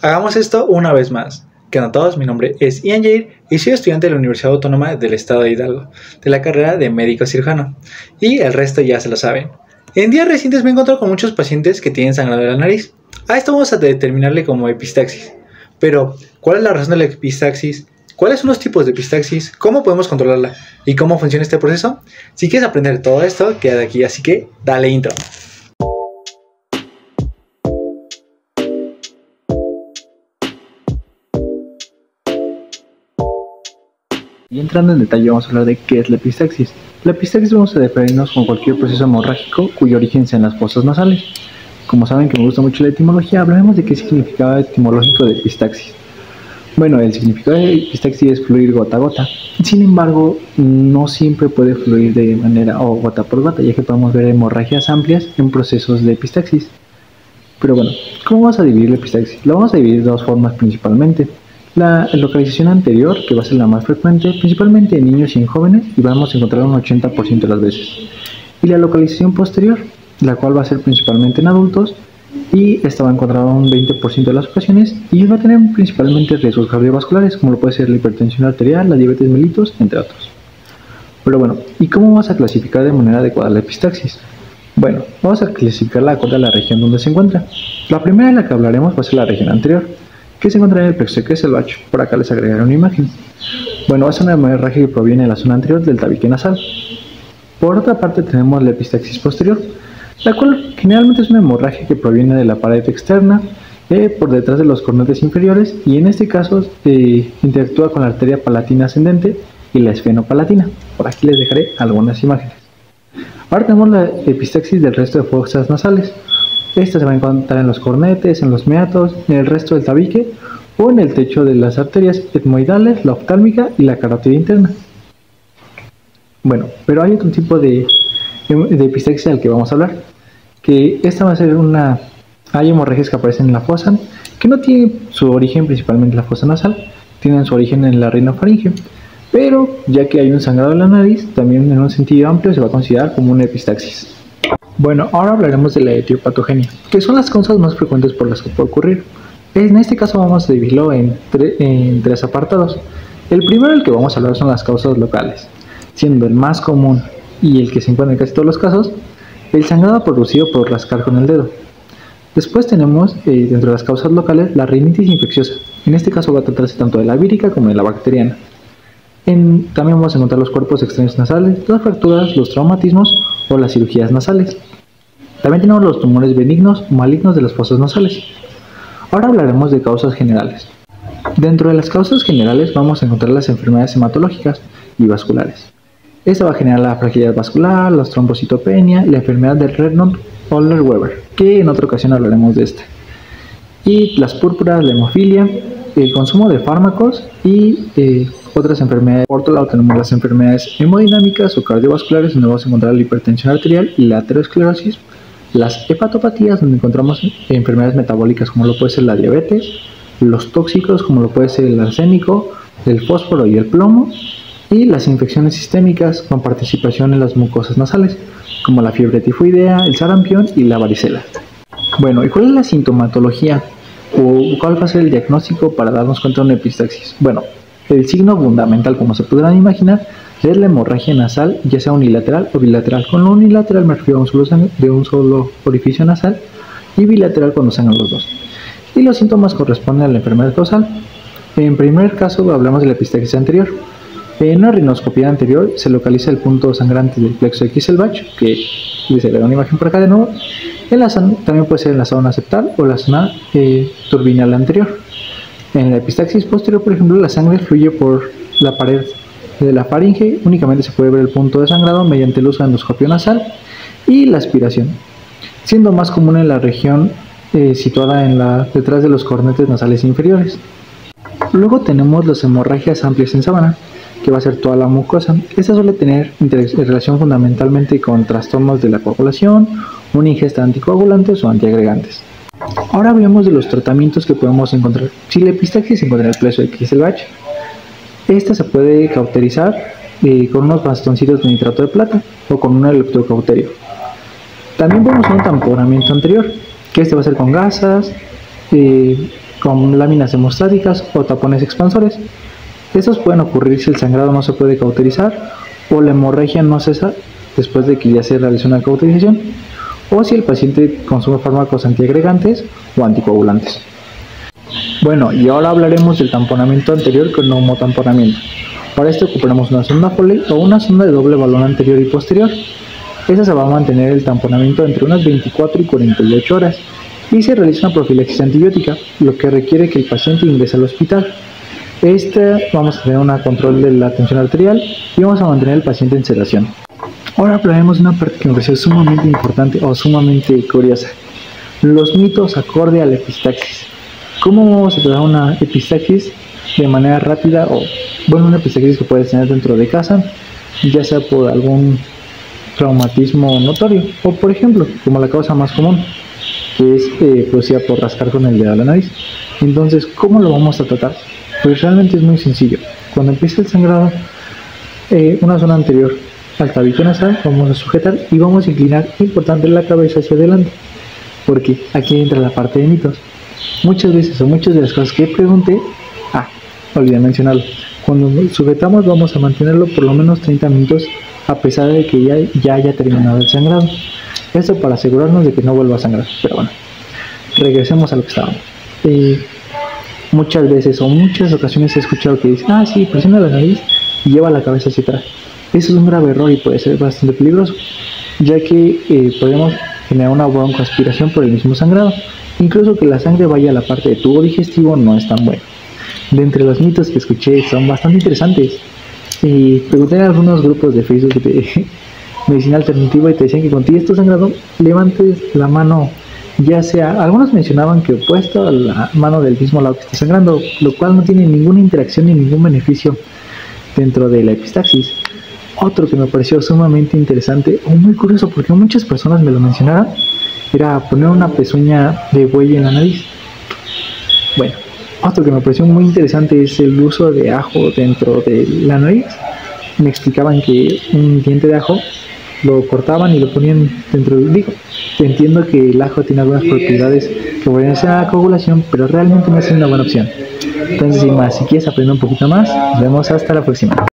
Hagamos esto una vez más. ¿Qué onda a todos? Mi nombre es Ian Jair y soy estudiante de la Universidad Autónoma del Estado de Hidalgo, de la carrera de médico cirujano. Y el resto ya se lo saben. En días recientes me he encontrado con muchos pacientes que tienen sangrado de la nariz. A esto vamos a determinarle como epistaxis. Pero, ¿cuál es la razón de la epistaxis? ¿Cuáles son los tipos de epistaxis? ¿Cómo podemos controlarla? ¿Y cómo funciona este proceso? Si quieres aprender todo esto, queda de aquí, así que dale intro. Y entrando en detalle vamos a hablar de qué es la epistaxis. La epistaxis vamos a definirnos con cualquier proceso hemorrágico cuyo origen sea en las fosas nasales. Como saben que me gusta mucho la etimología, hablaremos de qué significado etimológico de epistaxis. Bueno, el significado de epistaxis es fluir gota a gota. Sin embargo, no siempre puede fluir de manera o gota por gota, ya que podemos ver hemorragias amplias en procesos de epistaxis. Pero bueno, ¿cómo vamos a dividir la epistaxis? La vamos a dividir de dos formas principalmente. La localización anterior, que va a ser la más frecuente, principalmente en niños y en jóvenes, y vamos a encontrar un 80% de las veces. Y la localización posterior, la cual va a ser principalmente en adultos, y esta va a encontrar un 20% de las ocasiones, y va a tener principalmente riesgos cardiovasculares, como lo puede ser la hipertensión arterial, la diabetes mellitus, entre otros. Pero bueno, ¿y cómo vamos a clasificar de manera adecuada la epistaxis? Bueno, vamos a clasificarla de acuerdo a la región donde se encuentra. La primera de la que hablaremos va a ser la región anterior, que se encuentra en el plexo de Kieselbach. Por acá les agregaré una imagen. Bueno, es una hemorragia que proviene de la zona anterior del tabique nasal. Por otra parte tenemos la epistaxis posterior, la cual generalmente es una hemorragia que proviene de la pared externa, por detrás de los cornetes inferiores, y en este caso interactúa con la arteria palatina ascendente y la esfenopalatina. Por aquí les dejaré algunas imágenes. Ahora tenemos la epistaxis del resto de fosas nasales. Esta se va a encontrar en los cornetes, en los meatos, en el resto del tabique o en el techo de las arterias etmoidales, la oftálmica y la carótida interna. Bueno, pero hay otro tipo de epistaxis al que vamos a hablar, que esta va a ser hay hemorragias que aparecen en la fosa, que no tienen su origen principalmente en la fosa nasal, tienen su origen en la rinofaringe, pero ya que hay un sangrado en la nariz, también en un sentido amplio se va a considerar como una epistaxis. Bueno, ahora hablaremos de la etiopatogenia, que son las causas más frecuentes por las que puede ocurrir. En este caso vamos a dividirlo en tres apartados. El primero, el que vamos a hablar, son las causas locales, siendo el más común y el que se encuentra en casi todos los casos, el sangrado producido por rascar con el dedo. Después tenemos, dentro de las causas locales, la rinitis infecciosa. En este caso va a tratarse tanto de la vírica como de la bacteriana. También vamos a encontrar los cuerpos extraños nasales, las fracturas, los traumatismos o las cirugías nasales. También tenemos los tumores benignos o malignos de las fosas nasales. Ahora hablaremos de causas generales. Dentro de las causas generales vamos a encontrar las enfermedades hematológicas y vasculares. Esta va a generar la fragilidad vascular, la trombocitopenia y la enfermedad de Raynaud-Euler-Weber, que en otra ocasión hablaremos de esta. Y las púrpuras, la hemofilia, el consumo de fármacos y otras enfermedades. Por otro lado tenemos las enfermedades hemodinámicas o cardiovasculares, donde vamos a encontrar la hipertensión arterial y la aterosclerosis. Las hepatopatías, donde encontramos enfermedades metabólicas como lo puede ser la diabetes, los tóxicos como lo puede ser el arsénico, el fósforo y el plomo, y las infecciones sistémicas con participación en las mucosas nasales, como la fiebre tifoidea, el sarampión y la varicela. Bueno, ¿y cuál es la sintomatología? ¿O cuál va a ser el diagnóstico para darnos cuenta de una epistaxis? Bueno, el signo fundamental, como se podrán imaginar, es la hemorragia nasal, ya sea unilateral o bilateral. Con lo unilateral me refiero a un solo orificio nasal, y bilateral cuando sangran los dos. Y los síntomas corresponden a la enfermedad causal. En primer caso hablamos de la epistaxis anterior. En una rinoscopía anterior se localiza el punto sangrante del plexo de Kieselbach, que les haré una imagen por acá de nuevo. También puede ser en la zona septal o la zona turbinal anterior. En la epistaxis posterior, por ejemplo, la sangre fluye por la pared de la faringe, únicamente se puede ver el punto de sangrado mediante el uso de endoscopio nasal y la aspiración, siendo más común en la región situada detrás de los cornetes nasales inferiores. Luego tenemos las hemorragias amplias en sábana, que va a ser toda la mucosa. Esta suele tener relación fundamentalmente con trastornos de la coagulación, una ingesta de anticoagulantes o antiagregantes. Ahora hablemos de los tratamientos que podemos encontrar. Si la epistaxis se encuentra en el plexo de Kieselbach, esta se puede cauterizar con unos bastoncitos de nitrato de plata o con un electrocauterio. También podemos hacer un tamponamiento anterior, que este va a ser con gasas, con láminas hemostáticas o tapones expansores. Estos pueden ocurrir si el sangrado no se puede cauterizar o la hemorragia no cesa después de que ya se realizó una cauterización, o si el paciente consume fármacos antiagregantes o anticoagulantes. Bueno, y ahora hablaremos del tamponamiento anterior con neumotamponamiento. Para esto ocuparemos una sonda Foley o una sonda de doble balón anterior y posterior. Esta se va a mantener el tamponamiento entre unas 24 y 48 horas y se realiza una profilaxis antibiótica, lo que requiere que el paciente ingrese al hospital. Vamos a tener un control de la tensión arterial y vamos a mantener al paciente en sedación. Ahora hablaremos de una parte que me pareció sumamente importante o sumamente curiosa: los mitos acorde a la epistaxis. ¿Cómo vamos a tratar una epistaxis de manera rápida una epistaxis que puedes tener dentro de casa, ya sea por algún traumatismo notorio o, por ejemplo, como la causa más común, que es producida por rascar con el dedo a la nariz? Entonces, ¿cómo lo vamos a tratar? Pues realmente es muy sencillo. Cuando empieza el sangrado, una zona anterior al tabique nasal, vamos a sujetar y vamos a inclinar, importante, la cabeza hacia adelante, porque aquí entra la parte de mitos. Muchas veces o muchas de las cosas que pregunté, olvidé mencionarlo. Cuando sujetamos vamos a mantenerlo por lo menos 30 minutos a pesar de que ya haya terminado el sangrado. Esto para asegurarnos de que no vuelva a sangrar. Pero bueno, regresemos a lo que estábamos. Muchas veces o muchas ocasiones he escuchado que dicen: sí, presiona la nariz y lleva la cabeza hacia atrás. Eso es un grave error y puede ser bastante peligroso, ya que podemos generar una broncoaspiración por el mismo sangrado. Incluso que la sangre vaya a la parte de tubo digestivo no es tan bueno. De entre los mitos que escuché son bastante interesantes. Pregunté en algunos grupos de Facebook de medicina alternativa y te decían que cuando tienes tu sangrado, levantes la mano, ya sea, algunos mencionaban que opuesto a la mano del mismo lado que está sangrando, lo cual no tiene ninguna interacción ni ningún beneficio dentro de la epistaxis. Otro que me pareció sumamente interesante o muy curioso, porque muchas personas me lo mencionaron, era poner una pezuña de buey en la nariz. Bueno, otro que me pareció muy interesante es el uso de ajo dentro de la nariz. Me explicaban que un diente de ajo lo cortaban y lo ponían dentro del digo. Entiendo que el ajo tiene algunas propiedades que pueden ser a la coagulación, pero realmente no es una buena opción. Entonces, sin más, si quieres aprender un poquito más, nos vemos hasta la próxima.